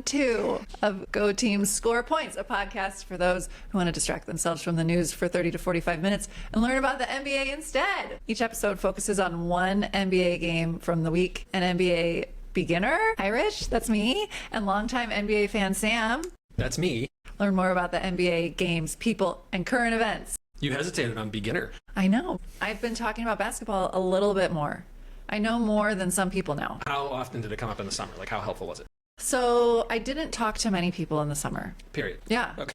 season 2 of Go Team Score Points, a podcast for those who want to distract themselves from the news for 30 to 45 minutes and learn about the NBA instead. Each episode focuses on one NBA game from the week. An NBA beginner, Irish, that's me, and longtime NBA fan Sam. That's me. Learn more about the NBA games, people, and current events. You hesitated on beginner. I know. I've been talking about basketball a little bit more. I know more than some people now. How often did it come up in the summer? Like, how helpful was it? So I didn't talk to many people in the summer. Period. Yeah. Okay.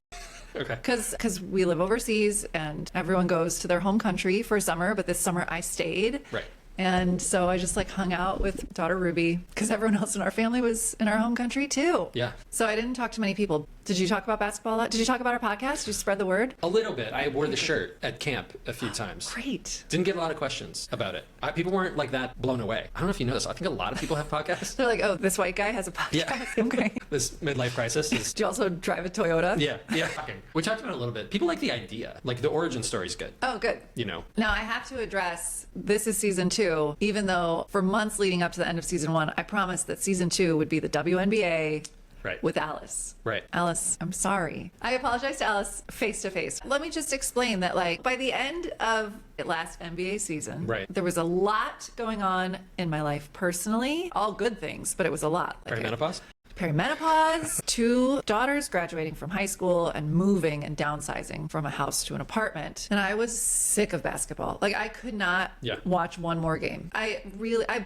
Okay. Because we live overseas and everyone goes to their home country for summer, but this summer I stayed. Right. And so I just like hung out with daughter Ruby because everyone else in our family was in our home country too. Yeah. So I didn't talk to many people. Did you talk about basketball a lot? Did you talk about our podcast? Did you spread the word? A little bit. I wore the shirt at camp a few times. Great. Didn't get a lot of questions about it. People weren't like that blown away. I don't know if you know this. I think a lot of people have podcasts. They're like, oh, this white guy has a podcast. Yeah. Okay. This midlife crisis is... Do you also drive a Toyota? Yeah. Yeah. We talked about it a little bit. People like the idea. Like the origin story's good. Oh, good. You know. Now I have to address, this is season 2, even though for months leading up to the end of season 1, I promised that season 2 would be the WNBA. Right. With Alice. Right. Alice, I'm sorry. I apologize to Alice face to face. Let me just explain that, like, by the end of last NBA season, right, there was a lot going on in my life personally. All good things, but it was a lot. Like perimenopause, 2 daughters graduating from high school and moving and downsizing from a house to an apartment. And I was sick of basketball. Like I could not watch one more game. I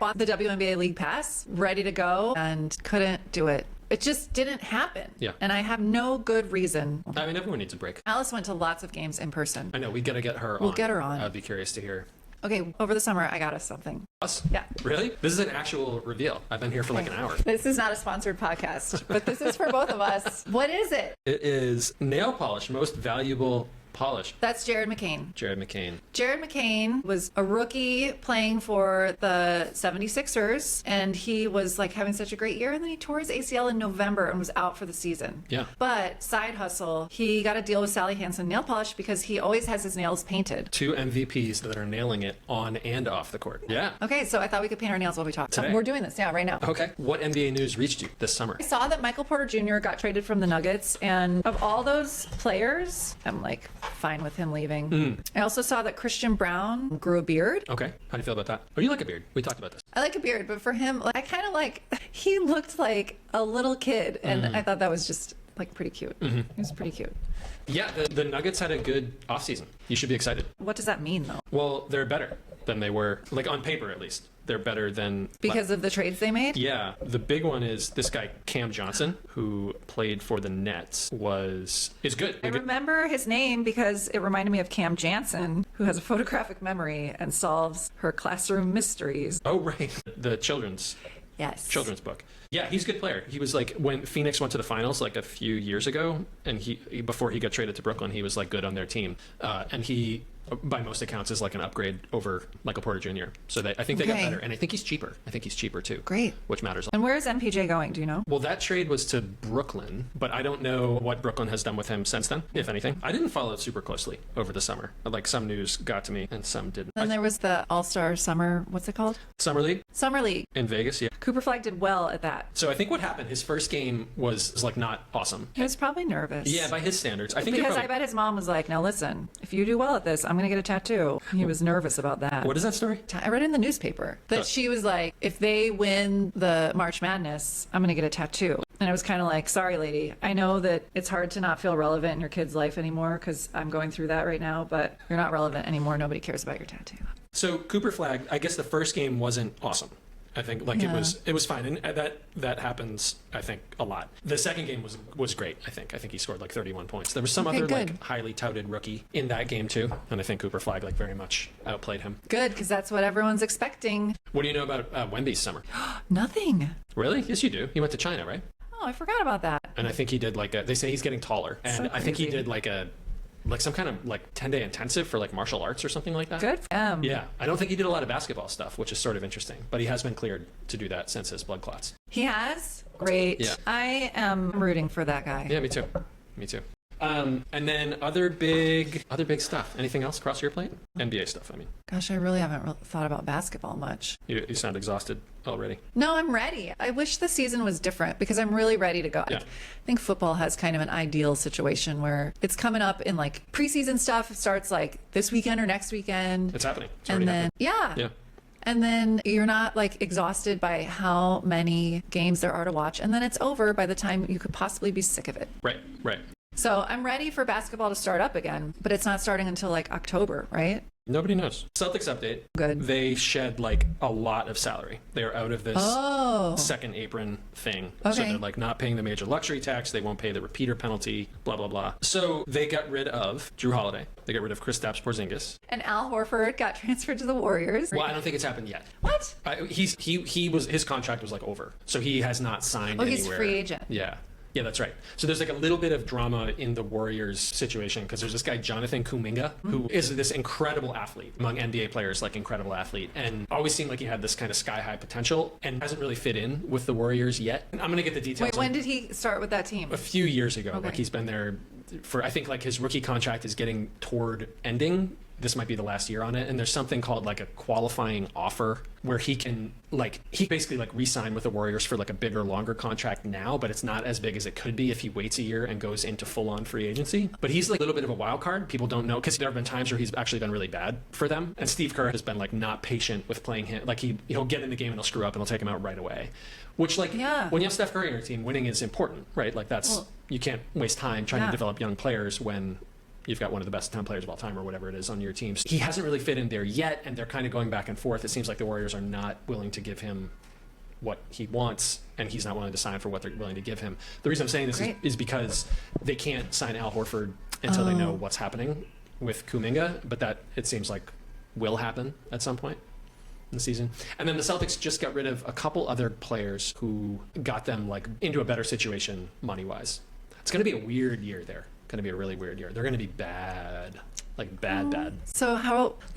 bought the WNBA League Pass ready to go and couldn't do it. It just didn't happen. Yeah. And I have no good reason. I mean, everyone needs a break. Alice went to lots of games in person. I know. We got to get her on. We'll get her on. I'd be curious to hear. Okay, over the summer, I got us something. Us? Yeah. Really? This is an actual reveal. I've been here for like an hour. This is not a sponsored podcast, but this is for both of us. What is it? It is nail polish, most valuable polish. That's Jared McCain. Jared McCain. Jared McCain was a rookie playing for the 76ers, and he was like having such a great year, and then he tore his ACL in November and was out for the season. Yeah. But side hustle, he got a deal with Sally Hansen Nail Polish because he always has his nails painted. 2 MVPs that are nailing it on and off the court. Yeah. Okay, so I thought we could paint our nails while we talk. Today. We're doing this, right now. Okay. What NBA news reached you this summer? I saw that Michael Porter Jr. got traded from the Nuggets, and of all those players, I'm like fine with him leaving. I also saw that Christian Brown grew a beard. Okay. How do you feel about that? Oh, you like a beard. We talked about this. I like a beard, but for him, I kind of like, he looked like a little kid, and I thought that was just like pretty cute. He was pretty cute. Yeah, the Nuggets had a good offseason. You should be excited. What does that mean, though? Well, they're better than they were, like on paper at least. They're better than... Because of the trades they made? Yeah. The big one is this guy, Cam Johnson, who played for the Nets, is good. I remember his name because it reminded me of Cam Jansen, who has a photographic memory and solves her classroom mysteries. Oh, right. The children's book. Yeah, he's a good player. He was like, when Phoenix went to the finals like a few years ago, and before he got traded to Brooklyn, he was like good on their team. And he, by most accounts, is like an upgrade over Michael Porter Jr. So I think they got better. And I think he's cheaper. I think he's cheaper too. Great. Which matters. And where is MPJ going? Do you know? Well, that trade was to Brooklyn, but I don't know what Brooklyn has done with him since then, if anything. I didn't follow it super closely over the summer. Like some news got to me and some didn't. Then there was the All-Star Summer, what's it called? Summer League? Summer League. In Vegas, yeah. Cooper Flag did well at that. So I think what happened, his first game was like not awesome. He was probably nervous. Yeah, by his standards. I think because I bet his mom was like, now listen, if you do well at this, I'm going to get a tattoo. He was nervous about that. What is that story? I read it in the newspaper that she was like, if they win the March Madness, I'm going to get a tattoo. And I was kind of like, sorry, lady. I know that it's hard to not feel relevant in your kid's life anymore because I'm going through that right now, but you're not relevant anymore. Nobody cares about your tattoo. So Cooper Flag, I guess the first game wasn't awesome. I think like it was fine, and that happens I think a lot. The second game was great. I think he scored like 31 points. There was some other like highly touted rookie in that game too, and I think Cooper Flag like very much outplayed him. Good, because that's what everyone's expecting. What do you know about Wemby's summer? Nothing. Really? Yes, you do. He went to China, right? Oh, I forgot about that. And I think he did like they say he's getting taller, and I think he did like some kind of like 10-day intensive for like martial arts or something like that. Good for him. Yeah. I don't think he did a lot of basketball stuff, which is sort of interesting, but he has been cleared to do that since his blood clots. He has? Great. Yeah. I am rooting for that guy. Yeah, me too. Me too. And then other big stuff. Anything else across your plate? NBA stuff, I mean. Gosh, I really haven't thought about basketball much. You sound exhausted already. No, I'm ready. I wish the season was different because I'm really ready to go. Yeah. I think football has kind of an ideal situation where it's coming up in like preseason stuff starts like this weekend or next weekend. It's happening. It's and already then, happening. Yeah. And then you're not like exhausted by how many games there are to watch. And then it's over by the time you could possibly be sick of it. Right. So I'm ready for basketball to start up again, but it's not starting until like October, right? Nobody knows. Celtics update. Good. They shed like a lot of salary. They are out of this second apron thing. Okay. So they're like not paying the major luxury tax. They won't pay the repeater penalty, blah, blah, blah. So they got rid of Drew Holiday. They got rid of Kristaps Porzingis. And Al Horford got transferred to the Warriors. Well, I don't think it's happened yet. What? His contract was like over. So he has not signed anywhere. He's free agent. Yeah. Yeah, that's right. So there's like a little bit of drama in the Warriors situation because there's this guy, Jonathan Kuminga, who is this incredible athlete among NBA players, like incredible athlete, and always seemed like he had this kind of sky high potential and hasn't really fit in with the Warriors yet. And I'm going to get the details. Wait, when did he start with that team? A few years ago. Okay. Like he's been there for, I think like his rookie contract is getting toward ending. This might be the last year on it. And there's something called like a qualifying offer where he can he basically like re-sign with the Warriors for like a bigger, longer contract now, but it's not as big as it could be if he waits a year and goes into full-on free agency. But he's like a little bit of a wild card. People don't know because there have been times where he's actually been really bad for them. And Steve Kerr has been like not patient with playing him. Like he'll get in the game and he'll screw up and he'll take him out right away. Which when you have Steph Curry on your team, winning is important, right? Like you can't waste time trying to develop young players when you've got one of the best 10 players of all time or whatever it is on your team. So he hasn't really fit in there yet, and they're kind of going back and forth. It seems like the Warriors are not willing to give him what he wants, and he's not willing to sign for what they're willing to give him. The reason I'm saying this is because they can't sign Al Horford until they know what's happening with Kuminga, but that, it seems like, will happen at some point in the season. And then the Celtics just got rid of a couple other players who got them like into a better situation money-wise. It's going to be a weird year there. Going to be a really weird year. They're going to be bad. Like bad. So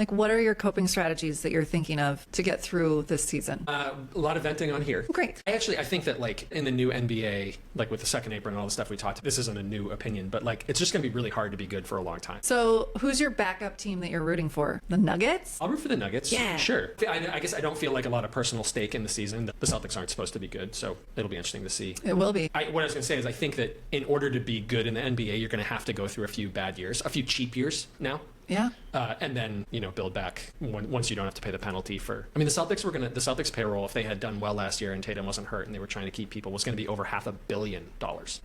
what are your coping strategies that you're thinking of to get through this season? A lot of venting on here. Great. I think that like in the new NBA, like with the second apron and all the stuff we talked, this isn't a new opinion, but like it's just going to be really hard to be good for a long time. So who's your backup team that you're rooting for? The Nuggets? I'll root for the Nuggets. Yeah. Sure. I guess I don't feel like a lot of personal stake in the season. The Celtics aren't supposed to be good, so it'll be interesting to see. It will be. What I was going to say is I think that in order to be good in the NBA, you're going to have to go through a few bad years, a few cheap years now. Yeah. And then, build back once you don't have to pay the penalty for... I mean, the Celtics payroll, if they had done well last year and Tatum wasn't hurt and they were trying to keep people, was going to be over $500 million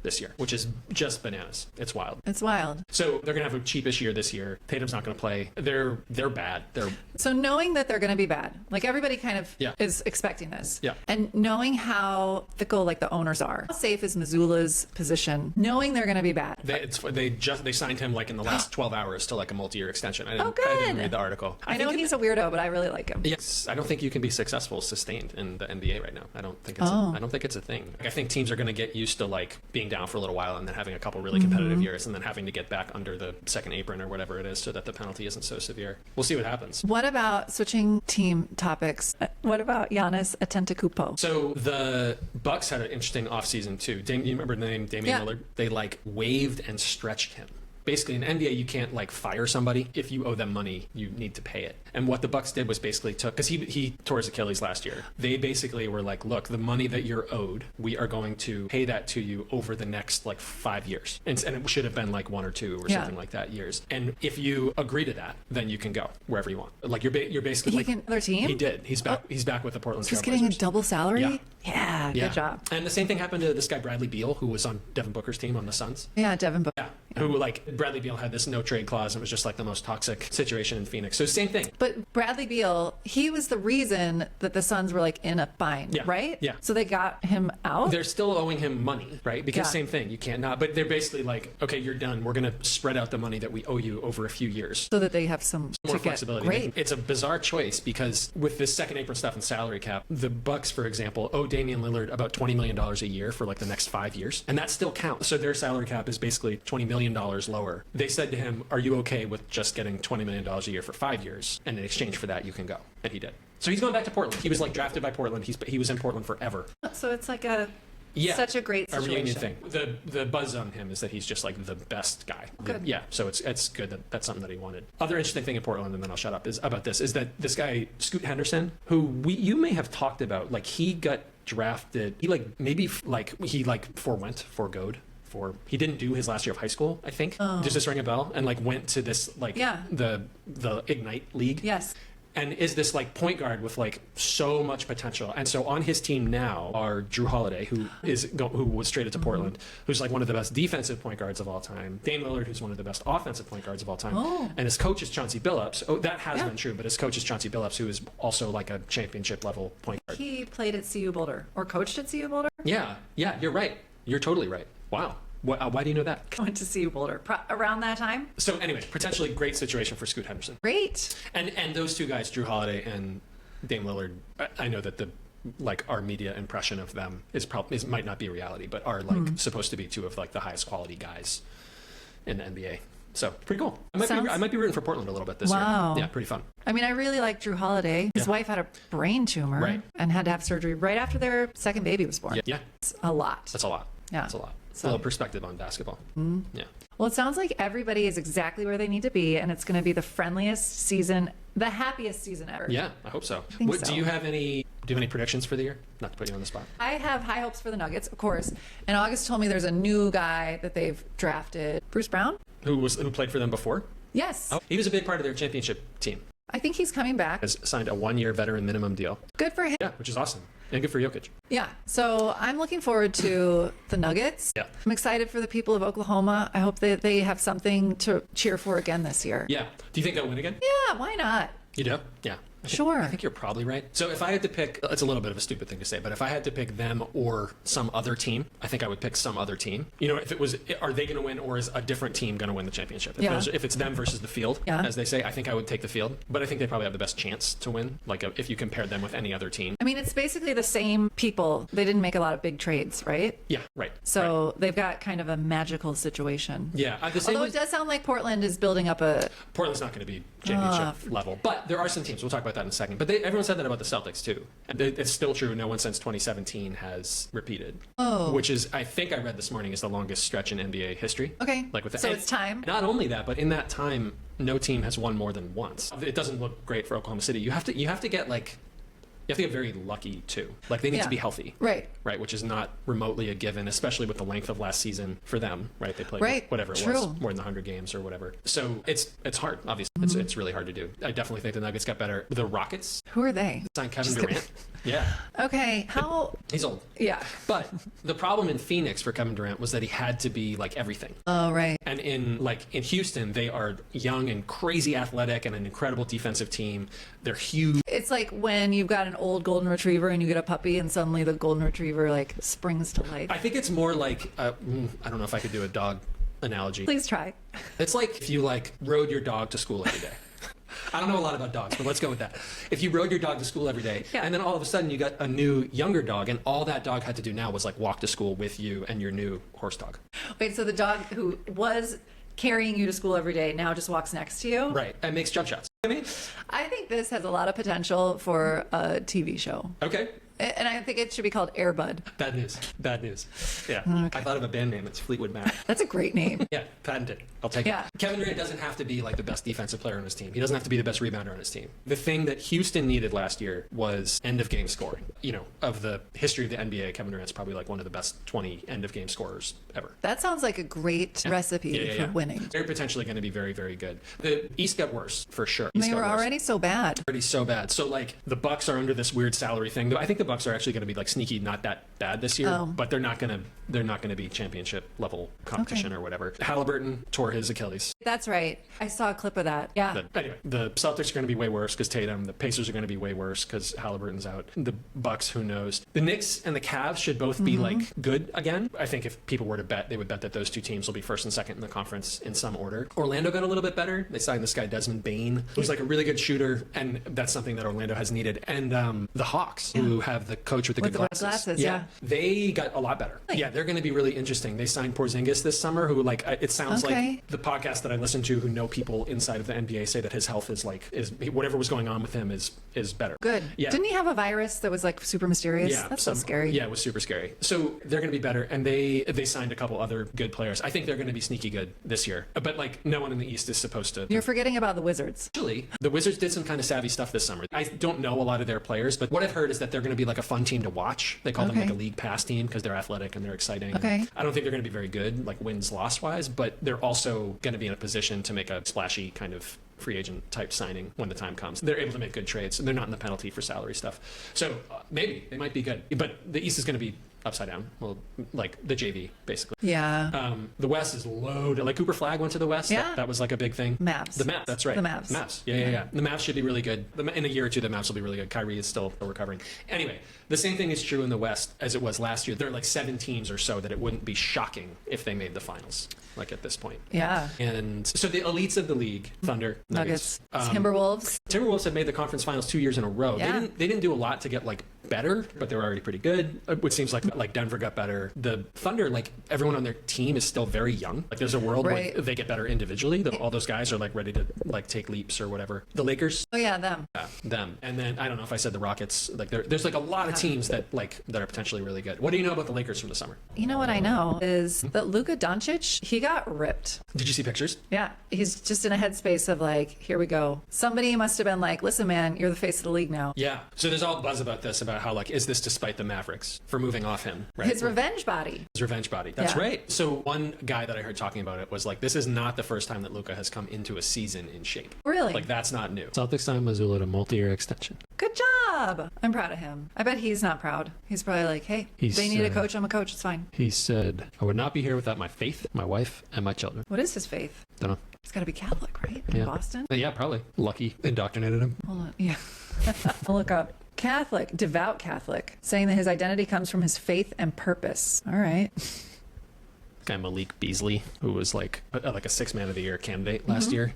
this year, which is just bananas. It's wild. It's wild. So they're going to have a cheapish year this year. Tatum's not going to play. They're bad. So knowing that they're going to be bad, like everybody kind of is expecting this. Yeah. And knowing how fickle like the owners are. How safe is Missoula's position, knowing they're going to be bad? They signed him like in the last 12 hours to like a multi-year extension. I didn't read the article. I know he's a weirdo, but I really like him. Yes, I don't think you can be sustained in the NBA right now. I don't think it's a thing. I think teams are going to get used to like being down for a little while and then having a couple really competitive years and then having to get back under the second apron or whatever it is so that the penalty isn't so severe. We'll see what happens. What about switching team topics? What about Giannis Antetokounmpo? So the Bucks had an interesting offseason too. You remember the name Damian Lillard? They like waived and stretched him. Basically, in NBA, you can't like fire somebody. If you owe them money, you need to pay it. And what the Bucks did was basically because he tore his Achilles last year. They basically were like, look, the money that you're owed, we are going to pay that to you over the next like 5 years. And it should have been like 1 or 2 or something like that years. And if you agree to that, then you can go wherever you want. Like you're basically like another team. He did. He's back. He's back with the Portland Trailblazers. He's getting a double salary. Yeah. Good job. And the same thing happened to this guy Bradley Beal, who was on Devin Booker's team on the Suns. Yeah, Devin Booker. Yeah. Who like Bradley Beal had this no trade clause. And it was just like the most toxic situation in Phoenix. So same thing. But Bradley Beal, he was the reason that the Suns were like in a bind, right? Yeah. So they got him out. They're still owing him money, right? Because same thing, you can't not. But they're basically like, okay, you're done. We're going to spread out the money that we owe you over a few years, so that they have some more flexibility. Great. It's a bizarre choice because with this second apron stuff and salary cap, the Bucks, for example, owe Damian Lillard about $20 million a year for like the next 5 years, and that still counts. So their salary cap is basically $20 million lower. They said to him, "Are you okay with just getting $20 million a year for 5 years? And in exchange for that, you can go." And he did. So he's going back to Portland. He was like drafted by Portland. He was in Portland forever. So it's like a Yeah, such a great situation. A reunion thing. The buzz on him is that he's just like the best guy. Good. Yeah, so it's good that that's something that he wanted. Other interesting thing in Portland, and then I'll shut up, is that this guy Scoot Henderson, who you may have talked about, like he got drafted. He he didn't do his last year of high school, I think. Does this ring a bell? And like went to this the Ignite League. Yes. And is this like point guard with like so much potential. And so on his team now are Drew Holiday, who was traded to Portland, who's like one of the best defensive point guards of all time. Dame Lillard, who's one of the best offensive point guards of all time. And his coach is Chauncey Billups. Oh, that has been true, but his coach is Chauncey Billups, who is also like a championship level point guard. He played at CU Boulder or coached at CU Boulder? Yeah, you're right. You're totally right. Wow. Why do you know that? I went to CU Boulder around that time. So anyway, potentially great situation for Scoot Henderson. Great. And those two guys, Drew Holiday and Dame Lillard, I know that our media impression of them might not be reality, but are like supposed to be two of like the highest quality guys in the NBA. So pretty cool. I might be rooting for Portland a little bit this year. Yeah, pretty fun. I mean, I really like Drew Holiday. His wife had a brain tumor and had to have surgery right after their second baby was born. Yeah. It's a lot. That's a lot. Yeah. That's a lot. A little perspective on basketball. Yeah. Well, it sounds like everybody is exactly where they need to be, and it's going to be the friendliest season, the happiest season ever. Yeah, I hope so. So. Do you have any predictions for the year? Not to put you on the spot. I have high hopes for the Nuggets, of course. And August told me there's a new guy that they've drafted, Bruce Brown, who played for them before. Yes. Oh, he was a big part of their championship team. I think he's coming back. Has signed a 1-year veteran minimum deal. Good for him. Yeah, which is awesome. And good for Jokic. Yeah. So I'm looking forward to the Nuggets. Yeah. I'm excited for the people of Oklahoma. I hope that they have something to cheer for again this year. Yeah. Do you think they'll win again? Yeah, why not? You do? Yeah. Sure. I think you're probably right. So if I had to pick, it's a little bit of a stupid thing to say, but if I had to pick them or some other team, I think I would pick some other team. You know, if it was, are they going to win or is a different team going to win the championship? If it's them versus the field, as they say, I think I would take the field. But I think they probably have the best chance to win, like if you compared them with any other team. I mean, it's basically the same people. They didn't make a lot of big trades, right? Yeah, right. So they've got kind of a magical situation. Yeah. Although it does sound like Portland is building up Portland's not going to be championship level. But there are some teams. We'll talk about that in a second. But everyone said that about the Celtics too. And it's still true. No one since 2017 has repeated. Which is, I think I read this morning, is the longest stretch in NBA history. Okay. So it's time. Not only that, but in that time, no team has won more than once. It doesn't look great for Oklahoma City. You have to get very lucky too. Like they need to be healthy. Right. Right, which is not remotely a given, especially with the length of last season for them, right? They played whatever it was, more than 100 games or whatever. So it's hard, obviously. It's really hard to do. I definitely think the Nuggets got better. The Rockets. Who are they? Signed Kevin Durant. Yeah. Okay. How? He's old. Yeah. But the problem in Phoenix for Kevin Durant was that he had to be like everything. Oh, right. And in Houston, they are young and crazy athletic and an incredible defensive team. They're huge. It's like when you've got an old golden retriever and you get a puppy and suddenly the golden retriever like springs to life. I think it's more like, I don't know if I could do a dog analogy. Please try. It's like if you rode your dog to school every day. I don't know a lot about dogs, but let's go with that. If you rode your dog to school every day, and then all of a sudden you got a new, younger dog, and all that dog had to do now was walk to school with you and your new horse dog. Wait, so the dog who was carrying you to school every day now just walks next to you? Right, and makes jump shots. I think this has a lot of potential for a TV show. Okay. And I think it should be called Air Bud. Bad news. Yeah. Okay. I thought of a band name. It's Fleetwood Mac. That's a great name. Yeah, patented. I'll take it. Kevin Durant doesn't have to be the best defensive player on his team. He doesn't have to be the best rebounder on his team. The thing that Houston needed last year was end of game scoring. You know, of the history of the NBA, Kevin Durant's probably one of the best 20 end of game scorers ever. That sounds like a great recipe for winning. They're potentially going to be very, very good. The East got worse for sure. They were already so bad. So the Bucks are under this weird salary thing. I think the Bucks are actually going to be sneaky, not that bad this year, but they're not going to be championship level competition or whatever. Halliburton tore his Achilles. That's right. I saw a clip of that. Yeah. But anyway, the Celtics are going to be way worse because Tatum. The Pacers are going to be way worse because Halliburton's out. The Bucks, who knows? The Knicks and the Cavs should both be good again. I think if people were to bet, they would bet that those two teams will be first and second in the conference in some order. Orlando got a little bit better. They signed this guy Desmond Bane, who's a really good shooter, and that's something that Orlando has needed. And the Hawks, who have have the coach with the good glasses. Yeah. They got a lot better. Yeah, they're going to be really interesting. They signed Porzingis this summer, who like it sounds like the podcast that I listen to, who know people inside of the NBA, say that his health is whatever was going on with him is better. Good. Yeah. Didn't he have a virus that was like super mysterious? Yeah, that's so scary. Yeah, it was super scary. So they're going to be better, and they signed a couple other good players. I think they're going to be sneaky good this year. But like no one in the East is supposed to. You're forgetting about the Wizards. Actually, the Wizards did some kind of savvy stuff this summer. I don't know a lot of their players, but what I've heard is that they're going to be like a fun team to watch. They call them like a league pass team because they're athletic and they're exciting. Okay. I don't think they're going to be very good, like wins-loss wise, but they're also going to be in a position to make a splashy kind of free agent type signing when the time comes. They're able to make good trades, and they're not in the penalty for salary stuff. So maybe they might be good, but the East is going to be upside down. Well, like the JV, basically. Yeah. The West is loaded. Like Cooper Flagg went to the West. Yeah. That was like a big thing. Mavs. The Mavs, that's right. The Mavs. Mavs. Yeah. The Mavs should be really good. In a year or two, the Mavs will be really good. Kyrie is still recovering. Anyway, the same thing is true in the West as it was last year. There are like 7 teams or so that it wouldn't be shocking if they made the finals, like at this point. Yeah. And so the elites of the league, Thunder, Nuggets, Timberwolves. Timberwolves have made the conference finals 2 years in a row. Yeah. They didn't do a lot to get like better, but they were already pretty good. It seems like Denver got better. The Thunder, like everyone on their team is still very young. Like there's a world where they get better individually. All those guys are like ready to like take leaps or whatever. The Lakers. Oh yeah, them. Yeah, them. And then I don't know if I said the Rockets. Like there's like a lot of teams that are potentially really good. What do you know about the Lakers from the summer? You know what I know is that Luka Doncic, he got ripped. Did you see pictures? Yeah, he's just in a headspace of like, here we go. Somebody must have been like, listen, man, you're the face of the league now. Yeah. So there's all buzz about this, about how like, is this despite the Mavericks for moving off him? Right? His revenge body. His revenge body. That's right. So one guy that I heard talking about it was like, this is not the first time that Luka has come into a season in shape. Really? Like that's not new. Celtics signed Mazzulla to multi-year extension. Good job. I'm proud of him. I bet he's not proud. He's probably like, hey, they need a coach. I'm a coach. It's fine. He said, I would not be here without my faith, my wife, and my children. What is his faith? Don't know. He's got to be Catholic, right? In Boston? Yeah, probably. Lucky indoctrinated him. Hold on. Yeah. I'll look up. Catholic, devout Catholic, saying that his identity comes from his faith and purpose. All right. Guy Malik Beasley, who was like a 6 Man of the Year candidate last year,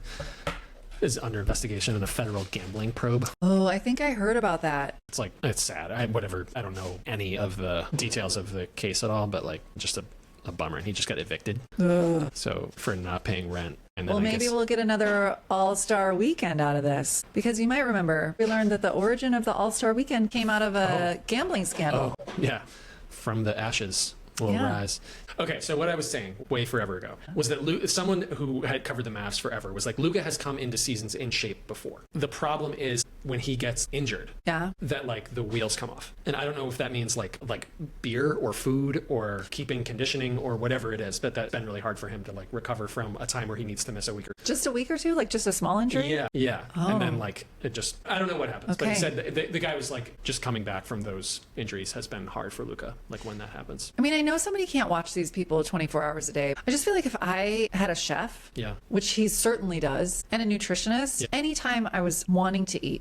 is under investigation in a federal gambling probe. Oh, I think I heard about that. It's sad. I don't know any of the details of the case at all, but like just a bummer. And he just got evicted. Ugh. So for not paying rent. And then maybe we'll get another All-Star Weekend out of this. Because you might remember, we learned that the origin of the All-Star Weekend came out of a gambling scandal. Oh, yeah. From the ashes will rise. Okay, so what I was saying way forever ago was that someone who had covered the Mavs forever was like, Luka has come into seasons in shape before. The problem is when he gets injured, that like the wheels come off. And I don't know if that means like beer or food or keeping conditioning or whatever it is, but that's been really hard for him to like recover from a time where he needs to miss a week or two. Just a week or two? Like just a small injury? Yeah. Oh. And then like I don't know what happens, but he said the guy was like just coming back from those injuries has been hard for Luka, like when that happens. I mean, I know somebody can't watch these people 24 hours a day. I just feel like if I had a chef, which he certainly does, and a nutritionist, anytime I was wanting to eat,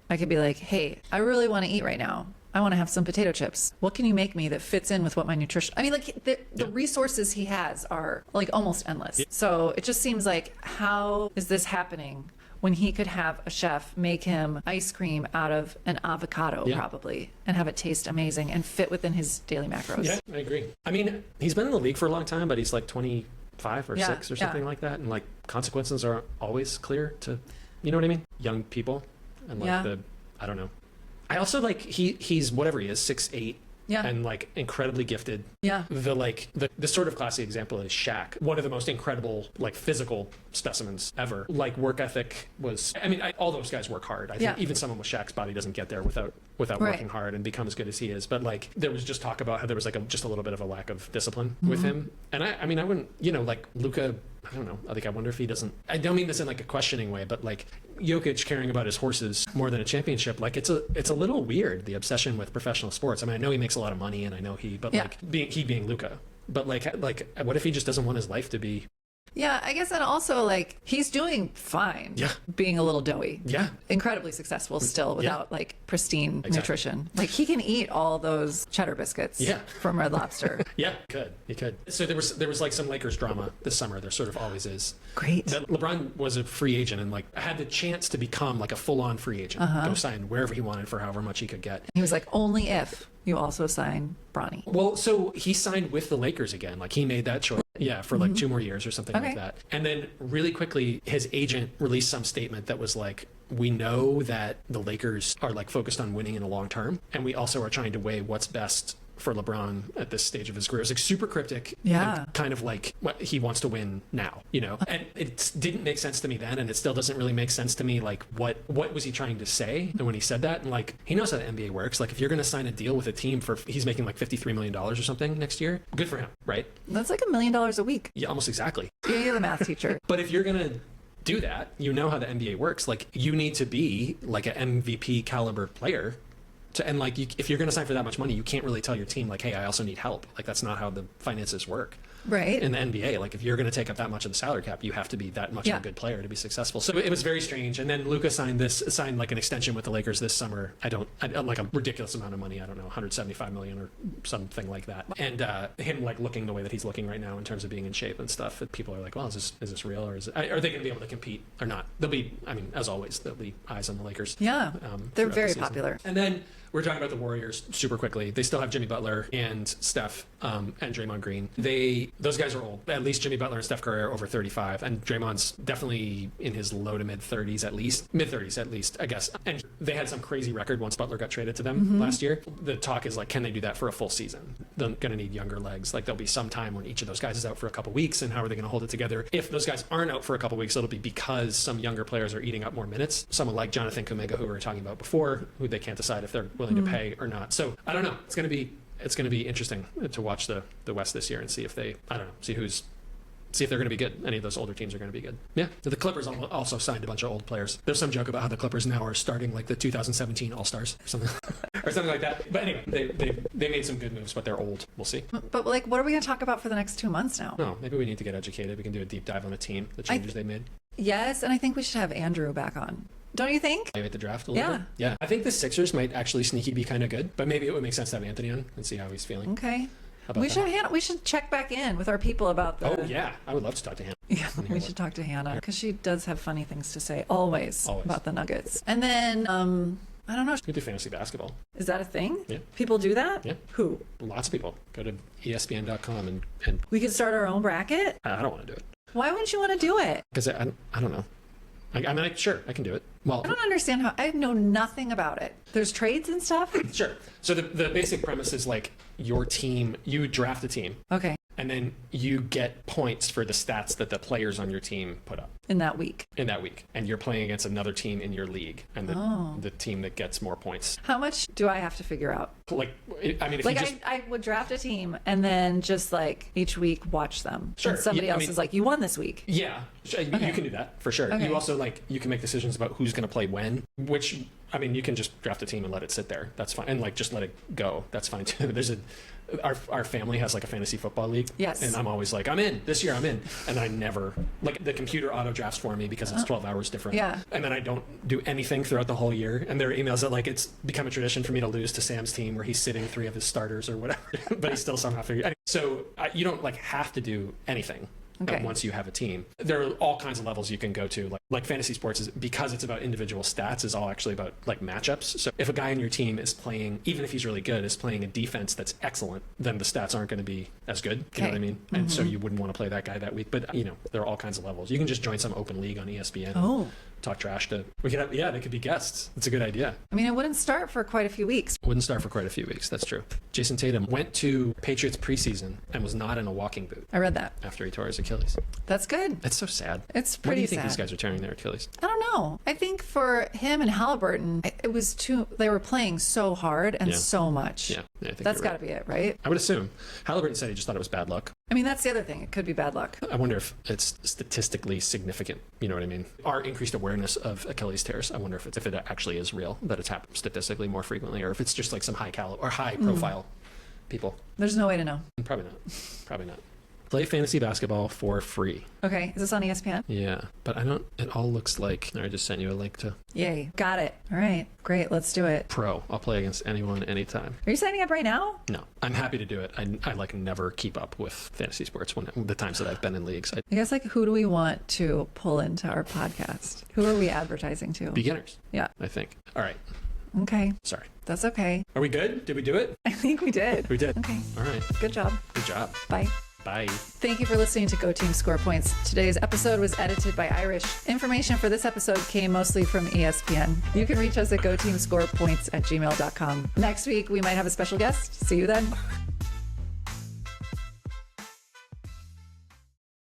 I could be like, hey, I really want to eat right now. I want to have some potato chips. What can you make me that fits in with what my nutrition... I mean, like, the resources he has are, like, almost endless. So it just seems like, how is this happening when he could have a chef make him ice cream out of an avocado, probably, and have it taste amazing and fit within his daily macros? Yeah, I agree. I mean, he's been in the league for a long time, but he's like 25 or 6 or something like that. And, like, consequences are always clear to, you know what I mean? Young people. And like I don't know. I also like he's whatever he is, 6'8", and like incredibly gifted. Yeah. The sort of classic example is Shaq, one of the most incredible like physical specimens ever. Like work ethic was. I mean, all those guys work hard. I think even someone with Shaq's body doesn't get there without working hard and become as good as he is. But like there was just talk about how there was like just a little bit of a lack of discipline with him. And I mean I wouldn't like Luka. I don't know. I wonder if he doesn't. I don't mean this in like a questioning way, but like Jokic caring about his horses more than a championship. Like it's a little weird, the obsession with professional sports. I mean, I know he makes a lot of money, and I know like being Luka. But like what if he just doesn't want his life to be Yeah, I guess, and also like he's doing fine. Yeah. Being a little doughy. Yeah. Incredibly successful still without like pristine nutrition. Like he can eat all those cheddar biscuits from Red Lobster. Yeah, he could. So there was like some Lakers drama this summer. There sort of always is. Great. That LeBron was a free agent and like had the chance to become like a full-on free agent, go sign wherever he wanted for however much he could get. He was like, only if you also sign Bronny. Well, so he signed with the Lakers again. Like he made that choice. Yeah, for like 2 more years or something like that. And then really quickly, his agent released some statement that was like, we know that the Lakers are like focused on winning in the long term. And we also are trying to weigh what's best for LeBron at this stage of his career. It's like super cryptic. Yeah. And kind of like what he wants to win now, you know? And it didn't make sense to me then, and it still doesn't really make sense to me. Like what was he trying to say when he said that? And like, he knows how the NBA works. Like if you're going to sign a deal with a team he's making like $53 million or something next year, good for him, right? That's like $1 million a week. Yeah, almost exactly. Yeah, you're the math teacher. But if you're going to do that, you know how the NBA works. Like you need to be like an MVP caliber player. And like, if you're going to sign for that much money, you can't really tell your team like, hey, I also need help. Like that's not how the finances work. Right. In the NBA, like if you're going to take up that much of the salary cap, you have to be that much of a good player to be successful. So it was very strange. And then Luka signed like an extension with the Lakers this summer. Like a ridiculous amount of money. I don't know, 175 million or something like that. And him like looking the way that he's looking right now in terms of being in shape and stuff. People are like, well, is this real, or are they going to be able to compete or not? They'll be. I mean, as always, there'll be eyes on the Lakers. Yeah, they're very popular. And then we're talking about the Warriors super quickly. They still have Jimmy Butler and Steph and Draymond Green. Those guys are old. At least Jimmy Butler and Steph Curry are over 35, and Draymond's definitely in his low to mid 30s at least, mid 30s at least, I guess. And they had some crazy record once Butler got traded to them last year. The talk is like, can they do that for a full season? They're going to need younger legs. Like there'll be some time when each of those guys is out for a couple weeks, and how are they going to hold it together? If those guys aren't out for a couple weeks, it'll be because some younger players are eating up more minutes. Someone like Jonathan Kuminga, who we were talking about before, who they can't decide if they're willing to pay or not. So I don't know. It's going to be interesting to watch the West this year and see if they, I don't know, see if they're going to be good. Any of those older teams are going to be good. Yeah. The Clippers also signed a bunch of old players. There's some joke about how the Clippers now are starting like the 2017 All-Stars or something, or something like that. But anyway, they made some good moves, but they're old. We'll see. But like, what are we going to talk about for the next 2 months now? No, maybe we need to get educated. We can do a deep dive on the team, the changes they made. Yes, and I think we should have Andrew back on. Don't you think? Evaluate the draft a little bit. Yeah. I think the Sixers might actually sneaky be kind of good, but maybe it would make sense to have Anthony on and see how he's feeling. Okay. We should check back in with our people about the... Oh, yeah. I would love to talk to Hannah. Yeah, we should talk to Hannah because she does have funny things to say always about the Nuggets. And then, I don't know. You do fantasy basketball. Is that a thing? Yeah. People do that? Yeah. Who? Lots of people. Go to ESPN.com and... We could start our own bracket? I don't want to do it. Why wouldn't you want to do it? Because I don't know. I mean, sure, I can do it. Well, I don't understand how. I know nothing about it. There's trades and stuff? Sure. So the basic premise is like your team, you draft a team. Okay. And then you get points for the stats that the players on your team put up. In that week. And you're playing against another team in your league. And the team that gets more points. How much do I have to figure out? Like, I mean, if I would draft a team and then just like each week watch them. Sure. And somebody else is like, you won this week. Yeah. You can do that for sure. Okay. You also you can make decisions about who's going to play when, which, I mean, you can just draft a team and let it sit there. That's fine. And like, just let it go. That's fine too. Our family has like a fantasy football league. Yes. And I'm always like, I'm in. This year I'm in. And I never, like the computer auto drafts for me because it's 12 hours different. Yeah. And then I don't do anything throughout the whole year. And there are emails that like, it's become a tradition for me to lose to Sam's team where he's sitting 3 of his starters or whatever, but he still somehow figured. So you don't like have to do anything. Okay. Once you have a team, there are all kinds of levels you can go to. Like fantasy sports is, because it's about individual stats, is all actually about like matchups. So if a guy on your team is playing, even if he's really good, is playing a defense that's excellent, then the stats aren't going to be as good. You know what I mean? Mm-hmm. And so you wouldn't want to play that guy that week. But there are all kinds of levels. You can just join some open league on ESPN. Oh. Talk trash to they could be guests. It's a good idea. I mean, it wouldn't start for quite a few weeks. That's true. Jason Tatum went to Patriots preseason and was not in a walking boot. I read that. After he tore his Achilles. That's good. It's so sad. It's pretty sad. Why do you think these guys are tearing their Achilles? I don't know. I think for him and Halliburton, it was they were playing so hard and so much. Yeah, I think that's got to be it, right? I would assume. Halliburton said he just thought it was bad luck. I mean, that's the other thing. It could be bad luck. I wonder if it's statistically significant. You know what I mean? Our increased awareness of Achilles tears, I wonder if it actually is real, that it's happened statistically more frequently, or if it's just like some high caliber or high profile people. There's no way to know. Probably not. Play fantasy basketball for free. Okay. Is this on ESPN? Yeah, but it all looks like, I just sent you a link to. Yay. Got it. All right. Great. Let's do it. Pro. I'll play against anyone, anytime. Are you signing up right now? No. I'm happy to do it. I like never keep up with fantasy sports the times that I've been in leagues. I guess like who do we want to pull into our podcast? Who are we advertising to? Beginners. Yeah. I think. All right. Okay. Sorry. That's okay. Are we good? Did we do it? I think we did. We did. Okay. All right. Good job. Good job. Bye. Bye. Thank you for listening to Go Team Score Points. Today's episode was edited by Irish. Information for this episode came mostly from ESPN. You can reach us at goteamscorepoints@gmail.com. Next week, we might have a special guest. See you then.